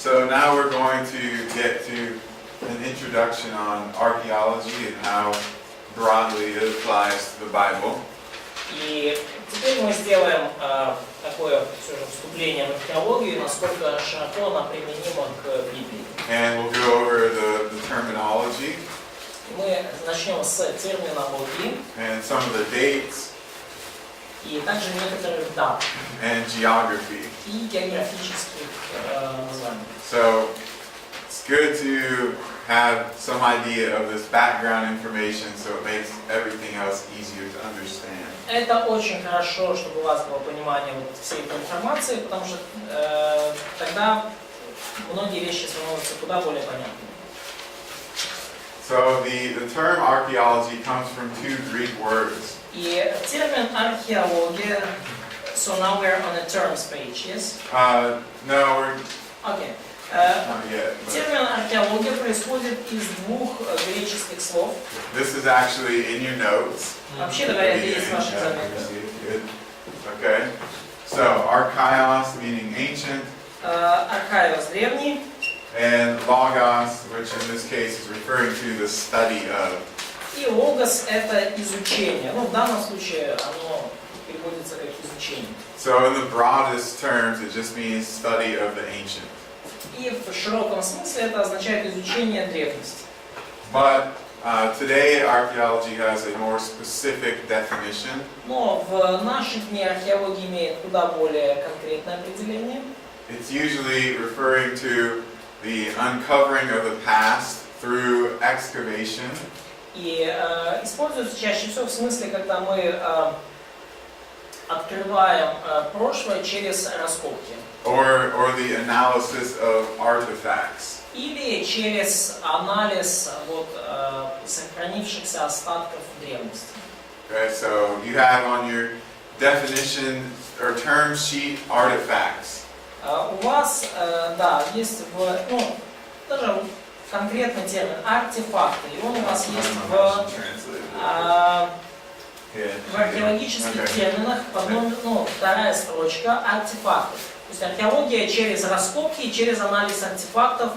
So now we're going to get to an introduction on archaeology and how broadly it applies to the Bible. И теперь мы сделаем такое все же вступление в археологию, насколько широко она применима к Библии. And we'll go over the terminology. Мы начнем с терминологии. And some of the dates. И также некоторых дат. And geography. И географических названий. So it's good to have some idea of this background information, so it makes everything else easier to understand. Это очень хорошо, чтобы у вас было понимание вот всей этой информации, потому что тогда многие вещи становятся куда более понятными. So the term archaeology comes from two Greek words. И термин археология. So now we're on the terms page, yes? No, we're Okay. not yet. Термин археология происходит из двух греческих слов. This is actually in your notes. Вообще говоря, это есть в ваших заметках. Okay. So archaios meaning ancient. Архаиос древний. And logos, which in this case is referring to the study of. И логос это изучение. Ну, в данном случае оно переводится как изучение. So in the broadest terms, it just means study of the ancient. И в широком смысле это означает изучение древности. But today archaeology has a more specific definition. Но в наши дни археология имеет куда более конкретное определение. It's usually referring to the uncovering of the past through excavation. И используется чаще всего в смысле, когда мы открываем прошлое через раскопки. Or the analysis of artifacts. Или через анализ вот, сохранившихся остатков древности. Okay, so you have on your definition or term sheet artifacts. У вас, да, есть даже конкретный термин артефакты, и он у вас есть в археологических терминах, вторая строчка артефакты. То есть археология через раскопки и через анализ артефактов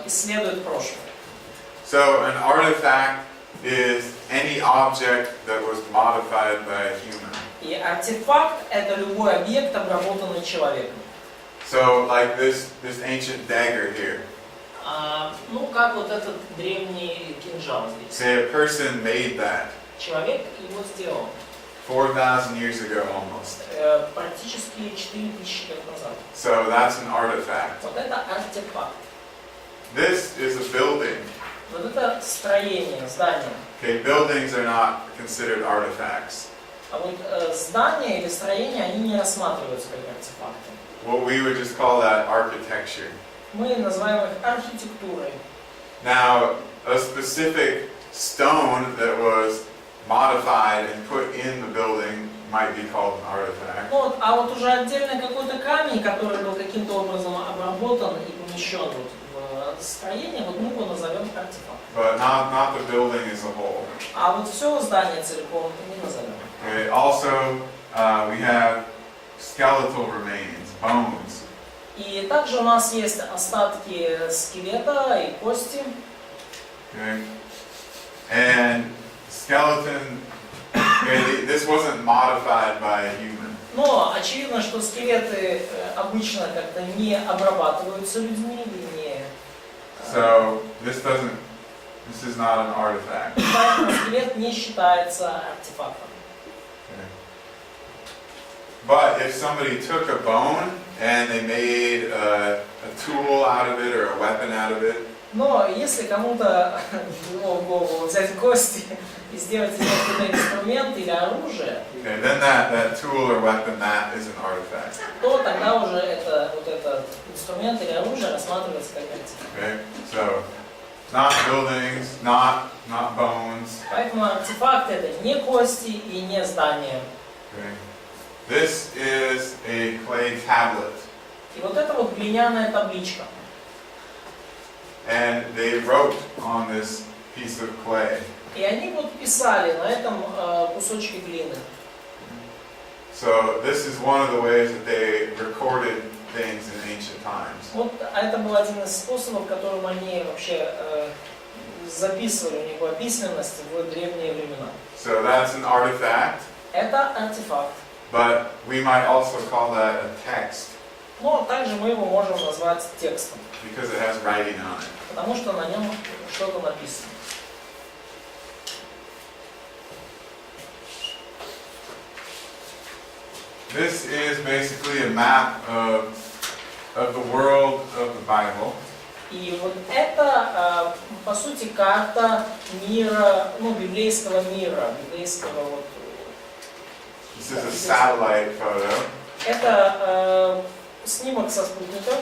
исследует прошлое. So an artifact is any object that was modified by a human. И артефакт это любой объект, обработанный человеком. So like this ancient dagger here. Ну как вот этот древний кинжал здесь. Say a person made that. Человек его сделал. 4,000 years ago almost. Практически 4000 лет назад. So that's an artifact. Вот это артефакт. This is a building. Вот это строение, здание. Okay, buildings are not considered artifacts. А вот здания или строения, они не рассматриваются как артефакты. Well, we would just call that architecture. Мы называем их архитектурой. Now, a specific stone that was modified and put in the building might be called an artifact. Ну, а вот уже отдельно какой-то камень, который был каким-то образом обработан и помещен вот в строение, вот мы его назовем артефактом. But not the building as a whole. А вот все здание целиком не назовем. Okay. Also, we have skeletal remains, bones. И также у нас есть остатки скелета и кости. Okay. And skeleton, okay, this wasn't modified by a human. Но очевидно, что скелеты обычно как-то не обрабатываются людьми или не. So this is not an artifact. Поэтому скелет не считается артефактом. Okay. But if somebody took a bone and they made a tool out of it or a weapon out of it. Но если кому-то взяло в голову взять кости и сделать из них какой-то инструмент или оружие, okay, then that tool or weapon, that is an artifact. то тогда уже вот этот инструмент или оружие рассматривается как артефакт. Okay, so not buildings, not bones. Поэтому артефакт это не кости и не здания. Okay. This is a clay tablet. И вот это вот глиняная табличка. And they wrote on this piece of clay. И они вот писали на этом кусочке глины. So this is one of the ways that they recorded things in ancient times. Вот это был один из способов, которым они вообще записывали, у них была письменность в древние времена. So that's an artifact, Это артефакт. but we might also call that a text Но также мы его можем назвать текстом, because it has writing on it. потому что на нем что-то написано. This is basically a map of the world of the Bible. И вот это, по сути, карта мира, ну, библейского мира, библейского вот. This is a satellite photo. Это снимок со спутника.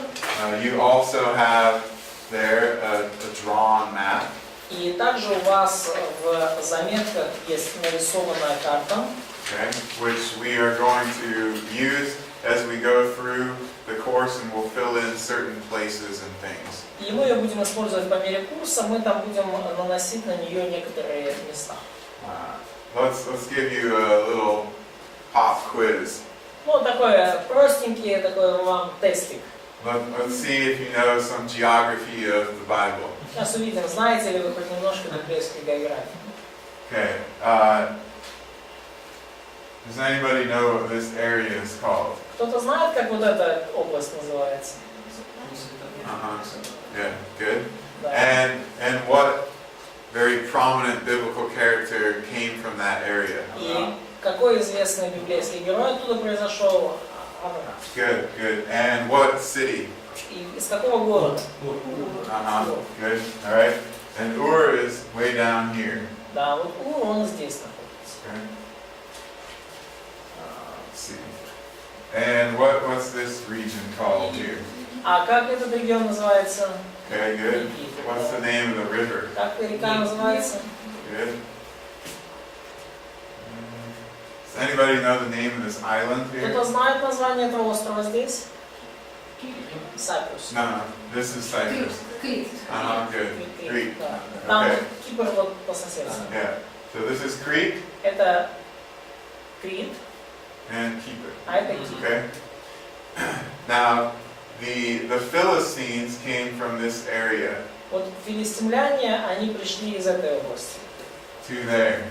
You also have there a drawn map. И также у вас в заметках есть нарисованная карта, Okay, which we are going to use as we go through the course, and we'll fill in certain places and things. и мы ее будем использовать по мере курса, мы там будем наносить на нее некоторые места. Let's give you a little pop quiz. Ну, такой простенький, такой вам тестик. Let's see if you know some geography of the Bible. Сейчас увидим, знаете ли вы хоть немножко библейской географии. Okay. Does anybody know what this area is called? Кто-то знает, как вот эта область называется? Yeah, good. Да. And what very prominent biblical character came from that area? И какой известный библейский герой оттуда произошел? Авраам. Good. And what city? И из какого города? Good. All right. And Ur is way down here. Да, вот Ур, он здесь находится. Okay. Let's see. And what's this region called here? А как этот регион называется? Okay, good. What's the name of the river? Как река называется? Good. Does anybody know the name of this island here? Кто-то знает название этого острова здесь? Сайпрус. No, this is Cyprus. Крит. Good. Crete. Да. Там Okay. Кипр вот по соседству. Yeah. So this is Crete Это Крит, and Kipr. а это Кипр. Okay. Now, the Philistines came from this area Вот филистимляне, они пришли из этой области to there.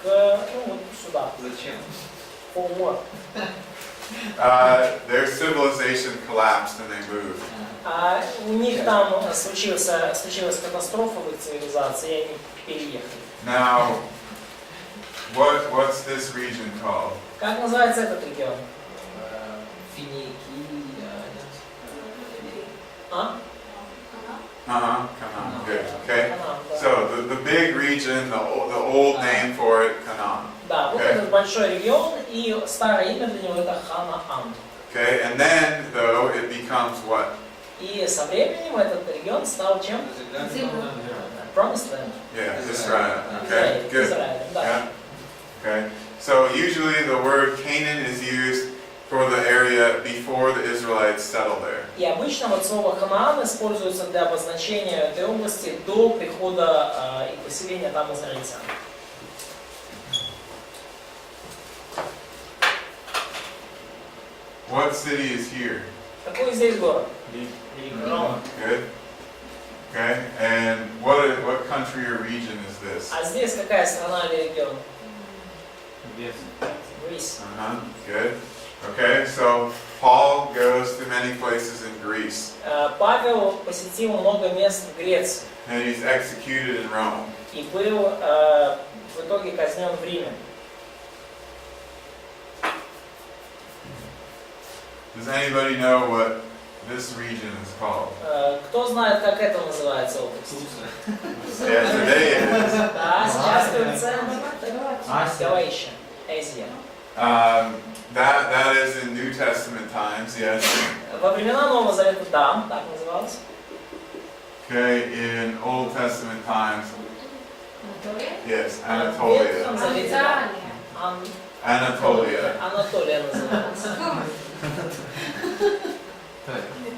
к, ну, вот сюда. Зачем? For what? Their civilization collapsed and they moved. А у них там случилась катастрофа в их цивилизации, и они переехали. Now, what's this region called? Как называется этот регион? Финикия. А? Come on, good. Okay. Канаан, да. So the big region, the old name for it, Canaan. Да, вот Okay. этот большой регион, и старое имя для него это Ханаан. Okay, and then though it becomes what? И со временем этот регион стал чем? Promised Land. Yeah, Israel. Okay, good. Израиль, да. Yeah. Okay. So usually the word Canaan is used for the area before the Israelites settled there. И обычно вот слово Ханаан используется для обозначения этой области до прихода и поселения там израильтян. What city is here? Какой здесь город? Good. Okay. And what country or region is this? А здесь какая страна или регион? Greece. Good. Okay. So Paul goes to many places in Greece, Павел посетил много мест в Греции and he's executed in Rome. и был в итоге казнен в Риме. Does anybody know what this region is called? Кто знает, как это называется область? Yeah, today it is. Да, сейчас Турция, Галатия, Азия. That is in New Testament times, yes. Во времена Нового Завета, да, так называлось. Okay, in Old Testament times, yes, В Anatolia. Ветхом Завете, да. Anatolia. Анатолия называется.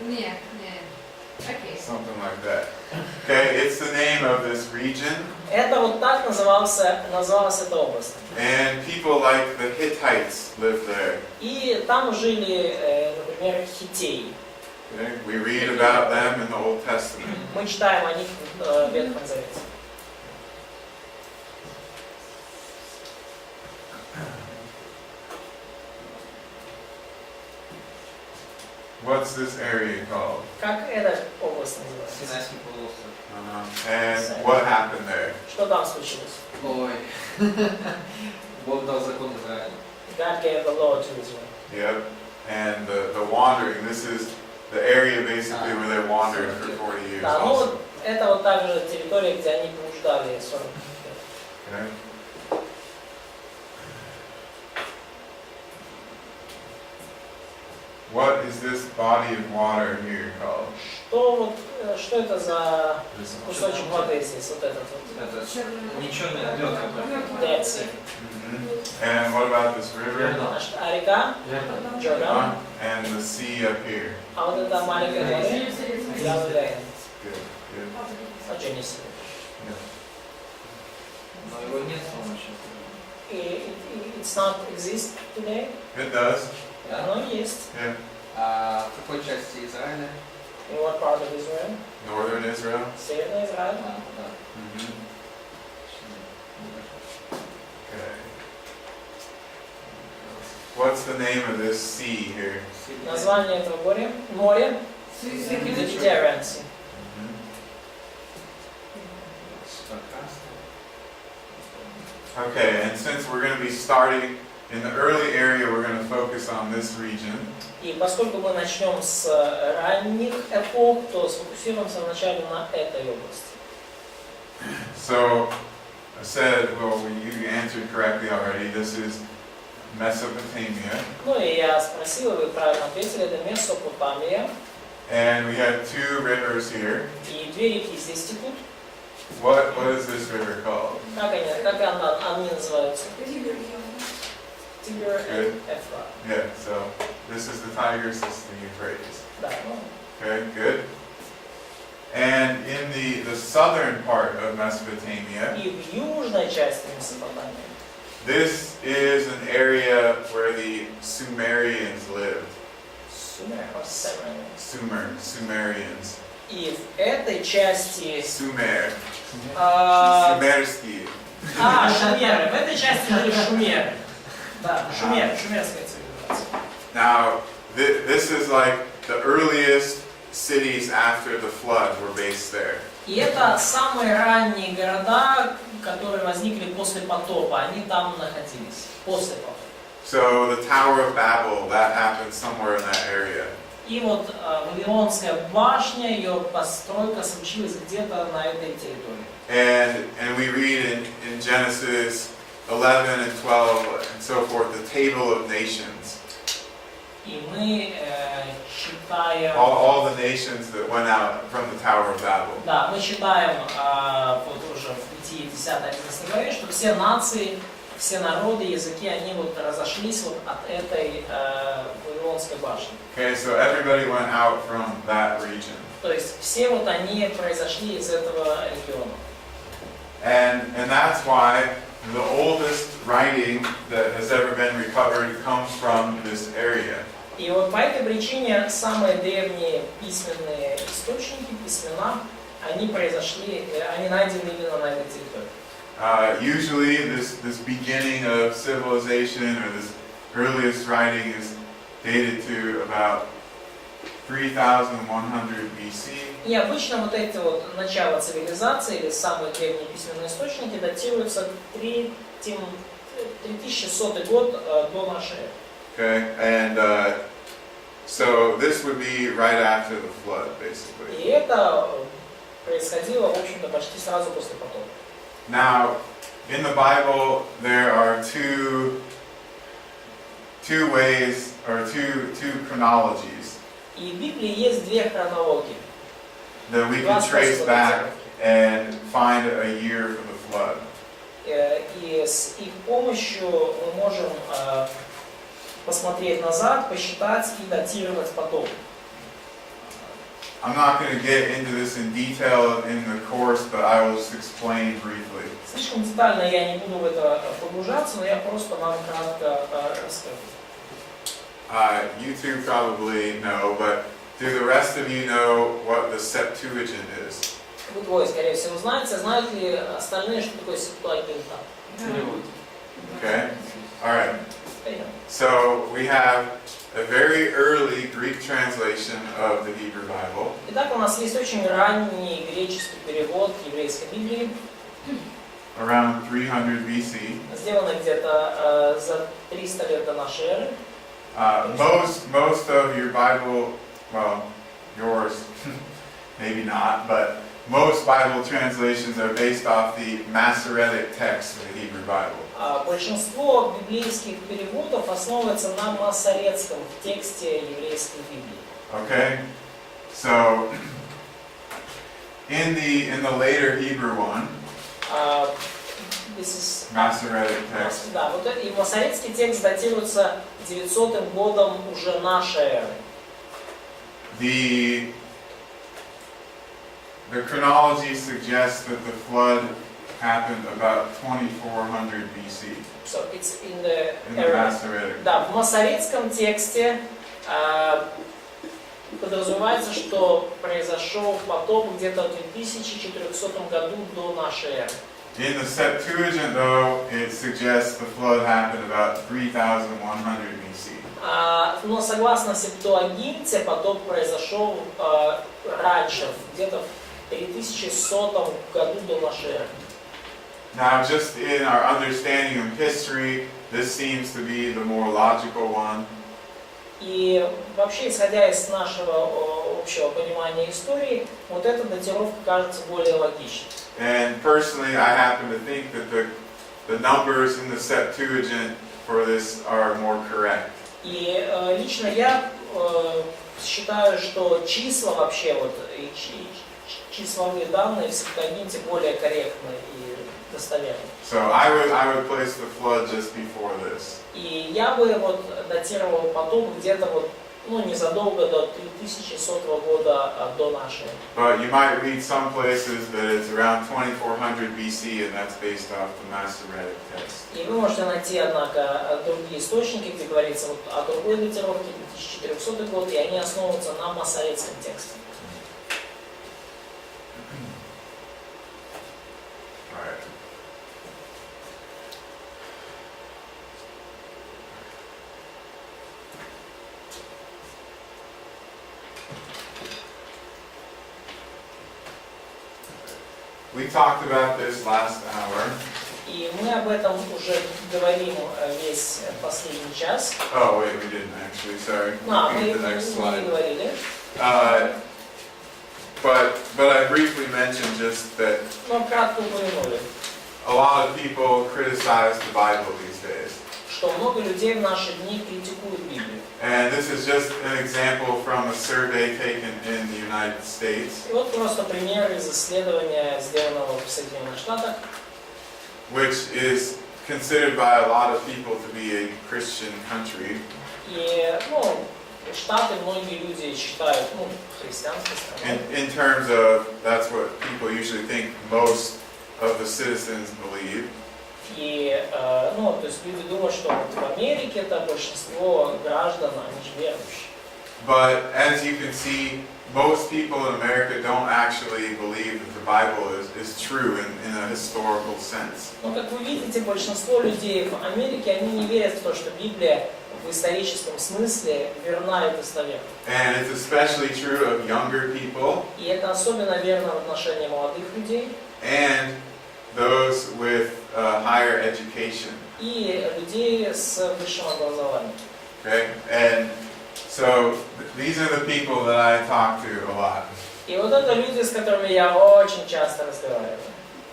Нет. Окей. Something like that. Okay, it's the name of this region, Это вот так называлась эта область. and people like the Hittites lived there. И там жили, например, хиттеи. Okay? We read about them in the Old Testament. Мы читаем о них в Ветхом Завете. What's this area called? Как эта область называется? Синайский полуостров. And what happened there? Что там случилось? Ой. Бог дал закон Израилю. God gave the law to Israel. Yep. And the wandering, this is the area basically where they wandered for 40 years Да, ну also. вот это вот также территория, где они блуждали 40 лет. Okay? What is this body of water here called? Что это за This one. кусочек воды здесь, вот этот вот? Это не черный, а лед какой-то. Dead Sea. Mhm. And what about this river? Значит, а река Джордан, And the sea up here. а вот это маленькое море Галилея. Good, good. А что не себе? Но его нет дома сейчас. It's not exist today. It does. Да? Оно есть. Yeah. А в какой части Израиля? In what part of Israel? Northern Israel. Северный Израиль. Да. Mhm. Okay. What's the name of this sea here? Название этого моря Mediterranean Sea. Mhm. Okay, and since we're going to be starting in the early area, we're going to focus on this region. И поскольку мы начнем с ранних эпох, то сфокусируемся вначале на этой области. So, I said, well, you answered correctly already. This is Mesopotamia. Ну и я спросил, и вы правильно ответили, это Месопотамия. And we have two rivers here. И две реки здесь текут. What is this river called? Как они называются? Тигр и Эфрат. Yeah, so this is the Tigris, this is the Euphrates. Да, ну, Okay, good. And in the southern part of Mesopotamia, и в южной части Месопотамии. this is an area where the Sumerians lived. Sumerians. И в этой части... Sumer. а, Sumerские. шумеры. В этой части жили шумеры. Да, шумерская цивилизация. Now, this is like the earliest cities after the flood were based there. И это самые ранние города, которые возникли после потопа. Они там находились. После потопа. So the Tower of Babel, that happened somewhere in that area. И вот Вавилонская башня, ее постройка случилась где-то на этой территории. And we read in Genesis 11 and 12 and so forth, the table of nations. И мы читаем... All the nations that went out from the Tower of Babel. Да, мы читаем вот уже в Бытии 10-11 главе, что все нации, все народы, языки, они вот разошлись вот от этой Вавилонской башни. Okay, so everybody went out from that region. То есть все вот они произошли из этого региона. And that's why the oldest writing that has ever been recovered comes from this area. И вот по этой причине самые древние письменные источники, письмена, они произошли, они найдены именно на этой территории. Usually this beginning of civilization or this earliest writing is dated to about 3100 BC. И обычно вот эти вот начало цивилизации или самые древние письменные источники датируются 3100 год до нашей эры. Okay, and so this would be right after the flood, basically. И это происходило, в общем-то, почти сразу после потопа. Now, in the Bible, there are two ways or two chronologies И в Библии есть две хронологии. that we can trace back and find a year for the flood. И с их помощью мы можем посмотреть назад, посчитать и датировать потоп. I'm not going to get into this in detail in the course, but I will just explain briefly. Слишком детально я не буду в это погружаться, но я просто вам кратко расскажу. You two probably know, but do the rest of you know what the Septuagint is? Вы двое, скорее всего, знаете. Знают ли остальные, что такое септуагинта? Перевод. Okay? Alright. Понятно. So we have a very early Greek translation of the Hebrew Bible. Итак, у нас есть очень ранний греческий перевод еврейской Библии, Around 300 BC. сделанный где-то за 300 лет до нашей эры. Most of your Bible, well, yours, maybe not, but most Bible translations are based off the Masoretic text of the Hebrew Bible. Большинство библейских переводов основывается на масоретском тексте еврейской Библии. Okay? So, in the later Hebrew one, This is Masoretic text, Да, вот и масоретский текст датируется 900 годом уже нашей эры. the chronology suggests that the flood happened about 2400 BC So it's in the in the era. Masoretic. Да, в масоретском тексте подразумевается, что произошел потоп где-то в 2400 году до нашей эры. In the Septuagint, though, it suggests the flood happened about 3100 BC. Но согласно Септуагинте, потоп произошел раньше, где-то в 3100 году до нашей эры. Now, just in our understanding of history, this seems to be the more logical one. И вообще, исходя из нашего общего понимания истории, вот эта датировка кажется более логичной. And personally, I happen to think that the numbers in the Septuagint for this are more correct. И лично я считаю, что числа вообще, вот, числовые данные в Септуагинте более корректны и достоверны. So I would place the flood just before this. И я бы вот датировал потоп где-то вот, ну, незадолго до 3100 года до нашей. But you might read some places that it's around 2400 BC, and that's based off the Masoretic text. И вы можете найти, однако, другие источники, где говорится вот о другой датировке, 1400 год, и они основываются на масоретском тексте. Alright. We talked about this last hour. И мы об этом уже говорим весь последний час. Oh wait, we didn't actually. Sorry. Мы Read the next не slide. говорили. But I briefly mentioned just that Но кратко упомянули, a lot of people criticize the Bible these days. что много людей в наши дни критикуют Библию. And this is just an example from a survey taken in the United States, И вот просто пример из исследования, сделанного в Соединенных Штатах, which is considered by a lot of people to be a Christian country. И, ну, Штаты многие люди считают, ну, христианской страной. In terms of, that's what people usually think most of the citizens believe. И, ну, то есть люди думают, что вот в Америке это большинство граждан, они же верующие. But as you can see, most people in America don't actually believe that the Bible is true in a historical sense. Но, как вы видите, большинство людей в Америке, они не верят в то, что Библия в историческом смысле верна и достоверна. And it's especially true of younger people И это особенно верно в отношении молодых людей and those with higher education. и людей с высшим образованием. Okay? And so these are the people that I talk to a lot. И вот это люди, с которыми я очень часто разговариваю.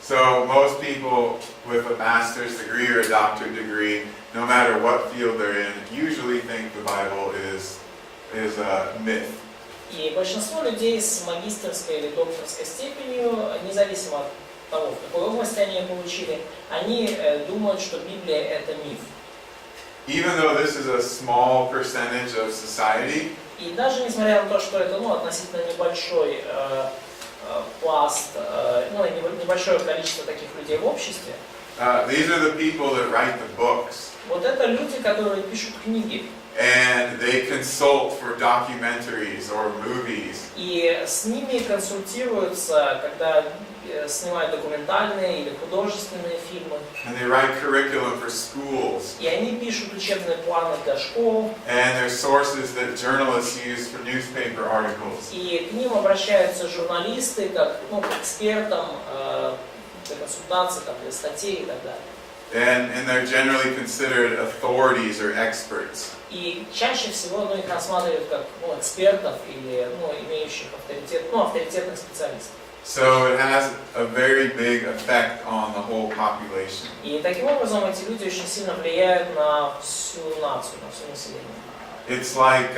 So most people with a master's degree or a doctorate degree, no matter what field they're in, usually think the Bible is a myth. И большинство людей с магистерской или докторской степенью, независимо от того, в какой области они ее получили, они думают, что Библия – это миф. Even though this is a small percentage of society, И даже несмотря на то, что это, ну, относительно небольшой пласт, ну, небольшое количество таких людей в обществе, these are the people that write the books. вот это люди, которые пишут книги. and they consult for documentaries or movies. И с ними консультируются, когда снимают документальные или художественные фильмы. And they write curriculum for schools. И они пишут учебные планы для школ. And there's sources that journalists use for newspaper articles. И к ним обращаются журналисты, как к экспертам, для консультаций, для статей и так далее. And they're generally considered authorities or experts. И чаще всего их рассматривают как экспертов или имеющих авторитетных специалистов. So it has a very big effect on the whole population. И таким образом эти люди очень сильно влияют на всю нацию, на все население. It's like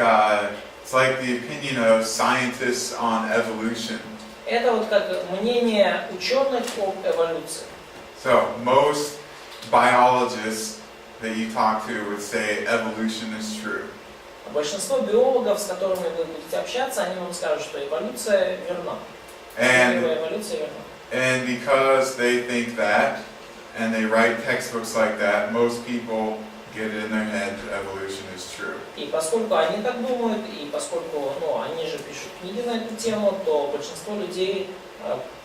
the opinion of scientists on evolution. Это вот как мнение ученых об эволюции. So most biologists that you talk to would say evolution is true. Большинство биологов, с которыми вы будете общаться, они вам скажут, что эволюция верна. Эволюция верна. And because they think that, and they write textbooks like that, most people get it in their head that evolution is true. И поскольку они так думают, и поскольку они же пишут книги на эту тему, то большинство людей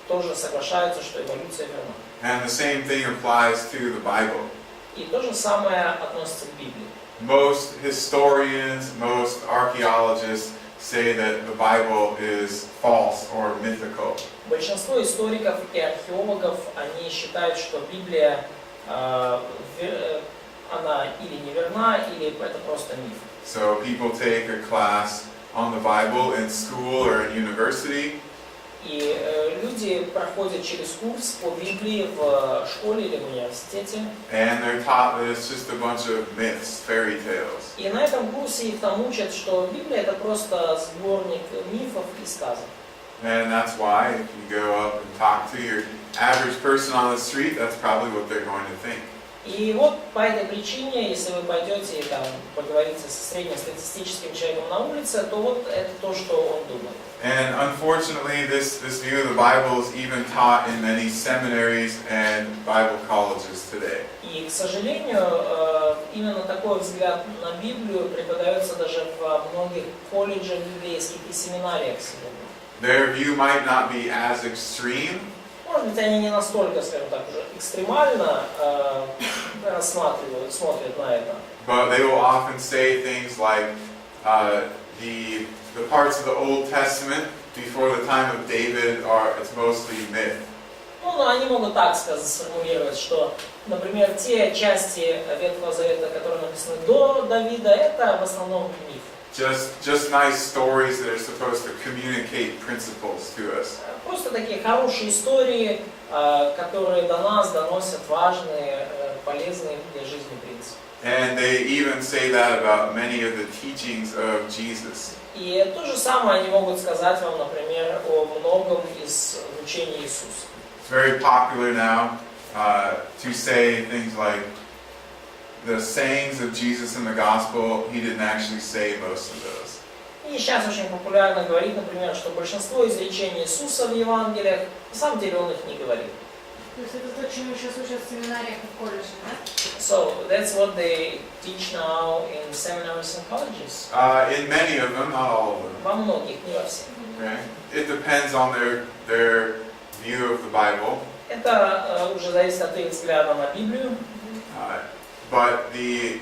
тоже соглашаются, что эволюция верна. And the same thing applies to the Bible. И то же самое относится к Библии. Most historians, most archaeologists say that the Bible is false or mythical. Большинство историков и археологов, они считают, что Библия, она или неверна, или это просто миф. So people take a class on the Bible in school or in university. И люди проходят через курс по Библии в школе или в университете. And they're taught that it's just a bunch of myths, fairy tales. И на этом курсе их там учат, что Библия это просто сборник мифов и сказок. And that's why if you go up and talk to your average person on the street, that's probably what they're going to think. И вот по этой причине, если вы пойдете и поговорите со среднестатистическим человеком на улице, то вот это то, что он думает. And unfortunately, this view of the Bible is even taught in many seminaries and Bible colleges today. И, к сожалению, именно такой взгляд на Библию преподается даже в многих колледжах библейских и семинариях сегодня. Their view might not be as extreme. Может быть, они не настолько, скажем так, уже экстремально смотрят на это. But they will often say things like the parts of the Old Testament before the time of David it's mostly myth. Но они могут так сформулировать, что, например, те части Ветхого Завета, которые написаны до Давида, это в основном миф. Just nice stories that are supposed to communicate principles to us. Просто такие хорошие истории, которые до нас доносят важные, полезные для жизни принципы. And they even say that about many of the teachings of Jesus. И то же самое они могут сказать вам, например, о многом из учения Иисуса. It's very popular now to say things like the sayings of Jesus in the gospel, he didn't actually say most of those. И сейчас очень популярно говорить, например, что большинство изречений Иисуса в Евангелиях, на самом деле он их не говорил. То есть это то, чему сейчас учат в семинариях и в колледже, да? So that's what they teach now in seminaries and colleges. In many of them, not all of them. Во многих, не во всех. Okay? It depends on their view of the Bible. Это уже зависит от их взгляда на Библию. But the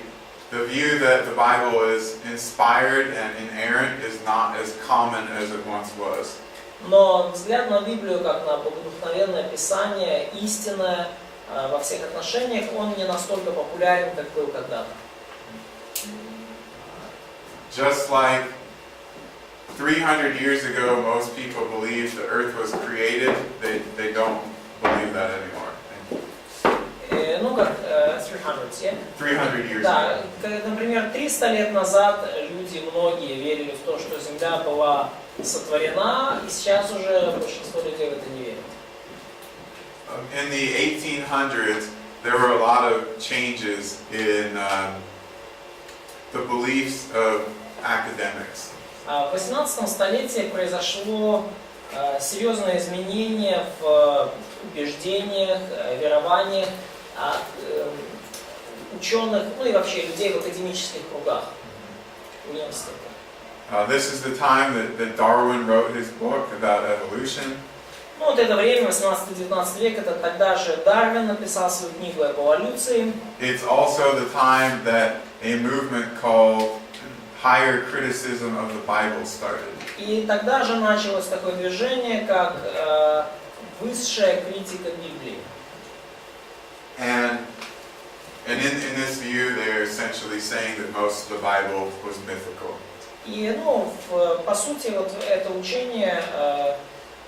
view that the Bible is inspired and inerrant is not as common as it once was. Но взгляд на Библию как на богодухновенное Писание, истинное во всех отношениях, он не настолько популярен, как был когда-то. Just like 300 years ago, most people believed the earth was created, they don't believe that anymore. Ну как 300, yeah? 300 years Да, ago. например, 300 лет назад люди многие верили в то, что Земля была сотворена, и сейчас уже большинство людей в это не верит. In the 1800s, there were a lot of changes in the beliefs of academics. В 18 столетии произошло серьезное изменение в убеждениях, верованиях ученых, ну и вообще людей в академических кругах. университета. This is the time that Darwin wrote his book about evolution. Ну, вот это время, 18-19 век, это тогда же Дарвин написал свою книгу об эволюции. It's also the time that a movement called higher criticism of the Bible started. И тогда же началось такое движение, как высшая критика Библии. And in this view, they're essentially saying that most of the Bible was mythical. И, ну, по сути, вот это учение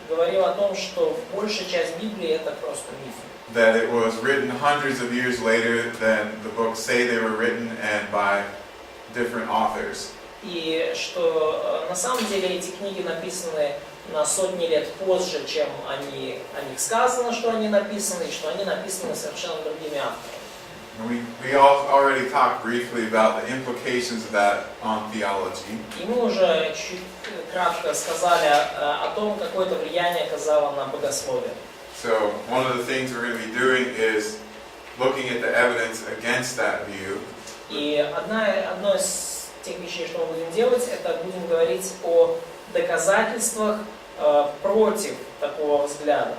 говорило о том, что большая часть Библии это просто миф. That it was written hundreds of years later than the books say they were written and by different authors. И что на самом деле эти книги написаны на сотни лет позже, чем о них сказано, что они написаны, и что они написаны совершенно другими авторами. We all already talked briefly about the implications of that on theology. И мы уже чуть кратко сказали о том, какое это влияние оказало на богословие. So one of the things we're going to be doing is looking at the evidence against that view. И одно из тех вещей, что мы будем делать, это будем говорить о доказательствах против такого взгляда,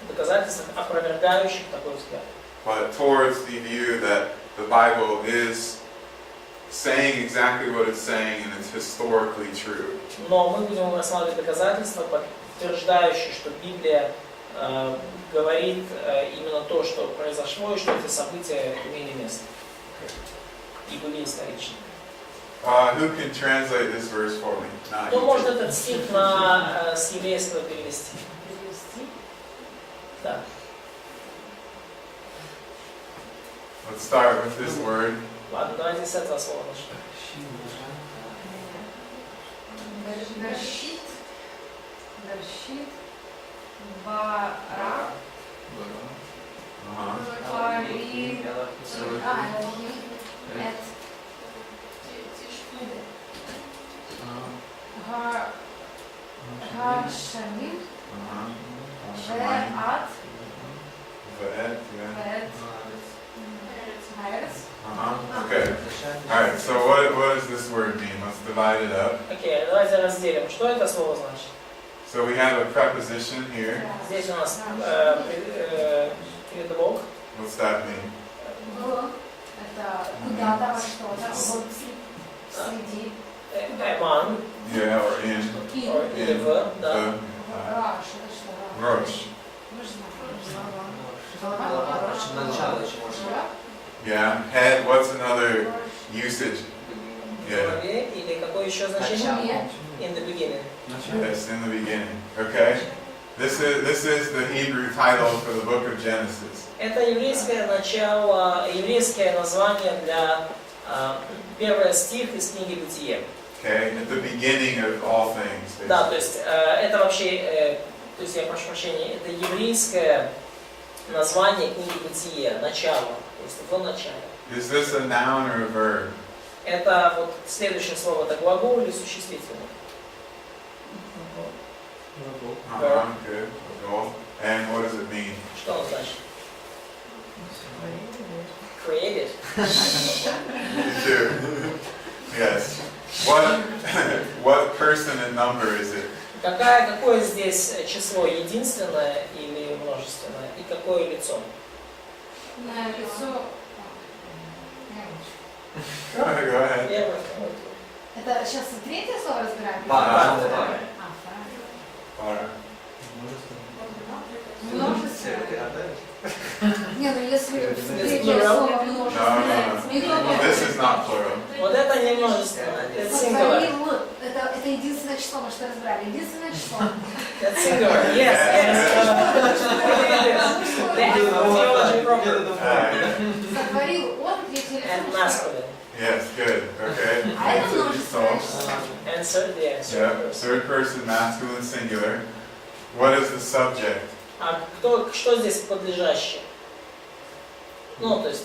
доказательствах, опровергающих такой взгляд. But towards the view that the Bible is saying exactly what it's saying and it's historically true. Но мы будем рассматривать доказательства, подтверждающие, что Библия говорит именно то, что произошло, и что эти события имели место и были историчны. Who can translate this verse for me? Кто может этот стих с еврейского перевести? Да. Let's start with this word. Ладно, давайте с этого слова начнем. Бершит, Бара, Пари, Гашамим, Веат, Okay. Alright, so what does this word mean? Let's divide it up. Окей, давайте разделим. Что это слово значит? So we have a preposition here. Здесь у нас предлог. What's that mean? это куда-то во что-то, вот среди, Эман, Yeah, or in. или в, да. Раш, это что? Rosh. Начало. Yeah. Head. What's another usage? Yeah. Или какое еще значение? In the beginning. Yes, in the beginning. Okay. This is the Hebrew title for the book of Genesis. Это еврейское начало, еврейское название для первый стих из книги Бытие. Okay, at the beginning of all things. Да, то есть это вообще, то есть я прошу прощения, это еврейское название книги Бытие, начало, то есть в начале. Is this a noun or a verb? Это вот следующее слово, это глагол или существительное? Good. Cool. And what does it mean? Что оно значит? Created. Me too. Yes. What person and number is it? Какое здесь число, единственное или множественное? И какое лицо? На лицо. Go ahead. Первое. Это сейчас третье слово разбираем? Пара. Para. Множество. Не, ну если третье plural? слово множественное. No. This is not plural. Вот это не множественное, это singular. Сотворил. Это единственное число, мы что разбирали. Единственное число. Это singular. Yes, theology proper. Сотворил он третье And лицо. masculine. Yes, good. Okay. А это множественное число. Answer, the answer. Yeah, third person, masculine, singular. What is the subject? А что здесь подлежащее? Ну, то есть...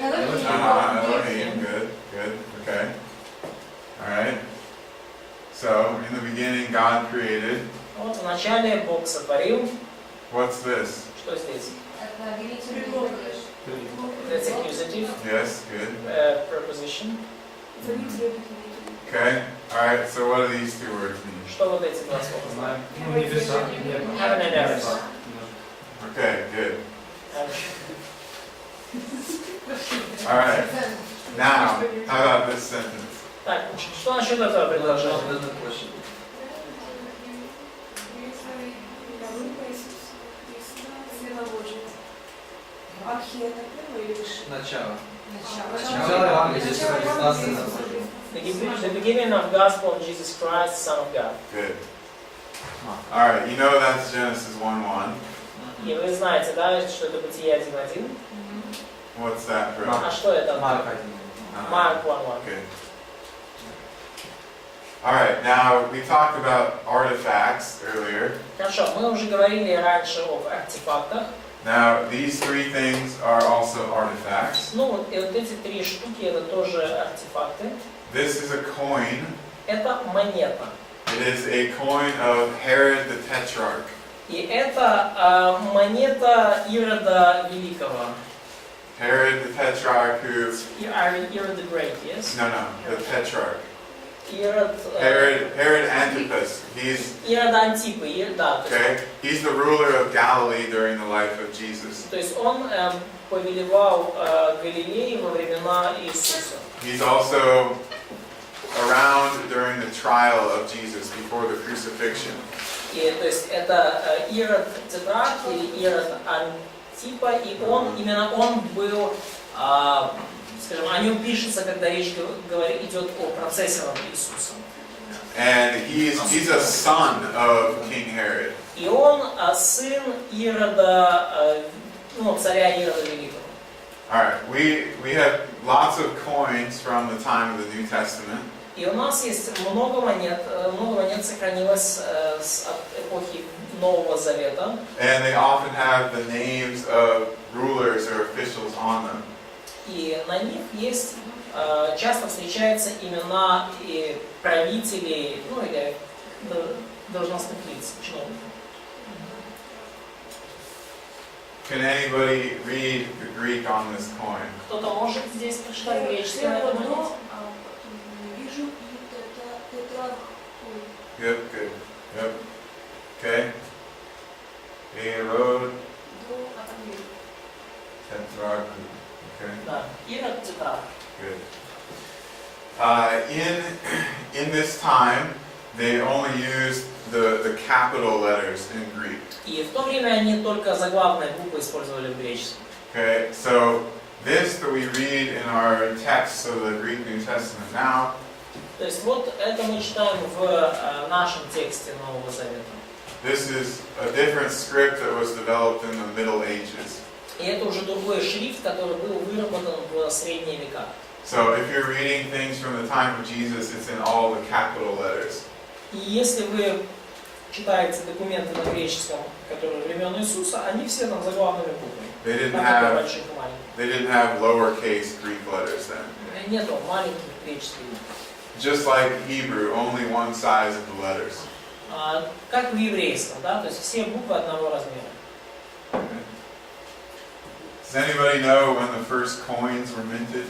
Elohim. Good. Okay. All right. So, in the beginning, God created. Вот вначале Бог сотворил. What's this? Что здесь? Это длительный глагол. That's accusative. Yes, good. Preposition. Okay? Alright, so what do these two words mean? Что вот эти два слова Знаем. значат? Ну, небеса, небо. Heaven and earth. Небеса. Okay, good. Alright, now, how about this sentence? Так, что насчет этого предложения? Звездная площадь. Археология или выше? Начало. Начало. Начало Евангелия, здесь Христа, Сына Божьего. The beginning of gospel of Jesus Christ, Son of God. Good. Alright, you know that's Genesis 1:1. И вы знаете, да, что это Бытие 1.1? What's that, А bro? что это? Марк 1. Марк 1.1. Good. Alright, now we talked about artifacts earlier. Хорошо, мы уже говорили раньше об артефактах. Now, these three things are also artifacts. Ну вот, и вот эти три штуки, это тоже артефакты. This is a coin. Это монета. It is a coin of Herod the Tetrarch. И это монета Ирода Великого. Herod the Tetrarch who... Irod the Great, yes? No, the Tetrarch. Ирод... Herod Antipas. He's... Ирод Антипы, да. Okay, he's the ruler of Galilee during the life of Jesus. То есть он повелевал Галилеей во времена Иисуса. He's also around during the trial of Jesus before the crucifixion. И то есть это Ирод Тетрарх или Ирод Антипа, и именно он был, скажем, о нем пишется, когда речь идет о процессе над Иисусом. And he's a son of King Herod. И он сын Ирода, царя Ирода Великого. Alright, we have lots of coins from the time of the New Testament. И у нас есть много монет сохранилось с эпохи Нового Завета. And they often have the names of rulers or officials on them. И на них есть, часто встречаются имена и правителей, или должностных лиц, чиновников. Can anybody read the Greek on this coin? Кто-то может здесь прочитать греческое на этой монете? Вижу и тетрарх. Good. Yep. Okay. Herod Tetrarch. Okay. Да, Ирод Тетрарх. Good. In this time, they only used the capital letters in Greek. И в то время они только заглавные буквы использовали в греческом. Okay, so this that we read in our text of the Greek New Testament now, То есть вот это мы читаем в нашем тексте Нового Завета. this is a different script that was developed in the Middle Ages. И это уже другой шрифт, который был выработан в средние века. So if you're reading things from the time of Jesus, it's in all the capital letters. И если вы читаете документы на греческом, которые времен Иисуса, они все там заглавными буквами. They didn't Как have больших и маленьких. they didn't have lowercase Greek letters then. Нету маленьких греческих букв. Just like Hebrew, only one size of the letters. Как в еврейском, да, то есть все буквы одного размера. Does anybody know when the first coins were minted?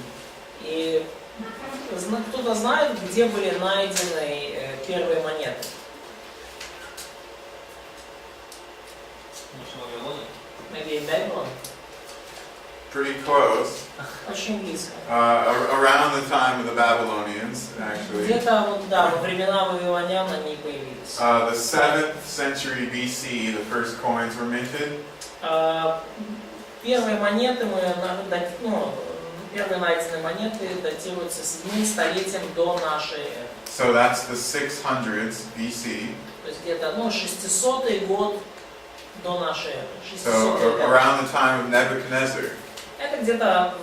И кто-то знает, где были найдены первые монеты? Maybe in Babylon? Pretty close. Очень близко. Around the time of the Babylonians, actually. Где-то вот, да, во времена вавилонян они появились. The 7th century BC, the first coins were minted. Первые монеты первые найденные монеты датируются 7 столетием до нашей эры. So that's the 600s BC. То есть где-то 600 год до нашей эры. So 600 around the time of Nebuchadnezzar. Это где-то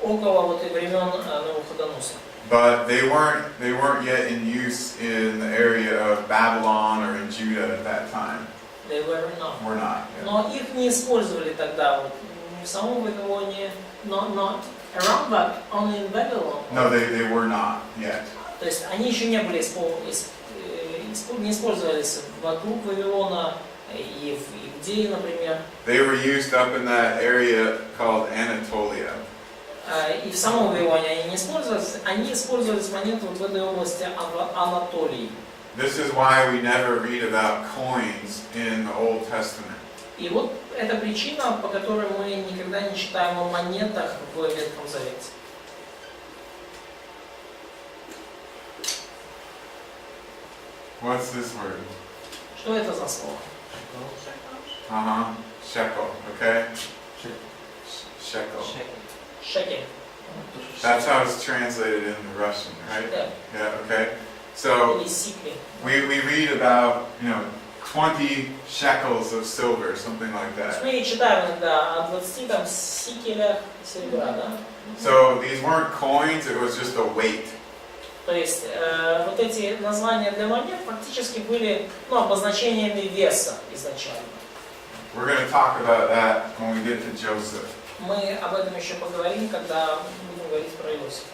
около вот и времен Навуходоносора. But they weren't yet in use in the area of Babylon or in Judah at that time. They were not. We're not. Yeah. Но их не использовали тогда вот, в самом Вавилоне, not around, but only in Babylon. No, they were not yet. То есть они еще не были не использовались вокруг Вавилона и в Иудее, например. They were used up in that area called Anatolia. И в самом Вавилоне они использовались монеты вот в этой области Анатолии. This is why we never read about coins in the Old Testament. И вот это причина, по которой мы никогда не читаем о монетах в Ветхом Завете. What's this word? Что это за слово? Shekel, okay? Shekel. Шекель. That's how it's translated in the Russian, right? Да. Yeah, okay. So Или сикли. we read about, 20 shekels of silver, something like that. Мы читаем иногда о 20 там сикелях серебра, да? So these weren't coins, it was just a weight. То есть вот эти названия для монет фактически были обозначениями веса изначально. We're going to talk about that when we get to Joseph. Мы об этом еще поговорим, когда будем говорить про Иосифа.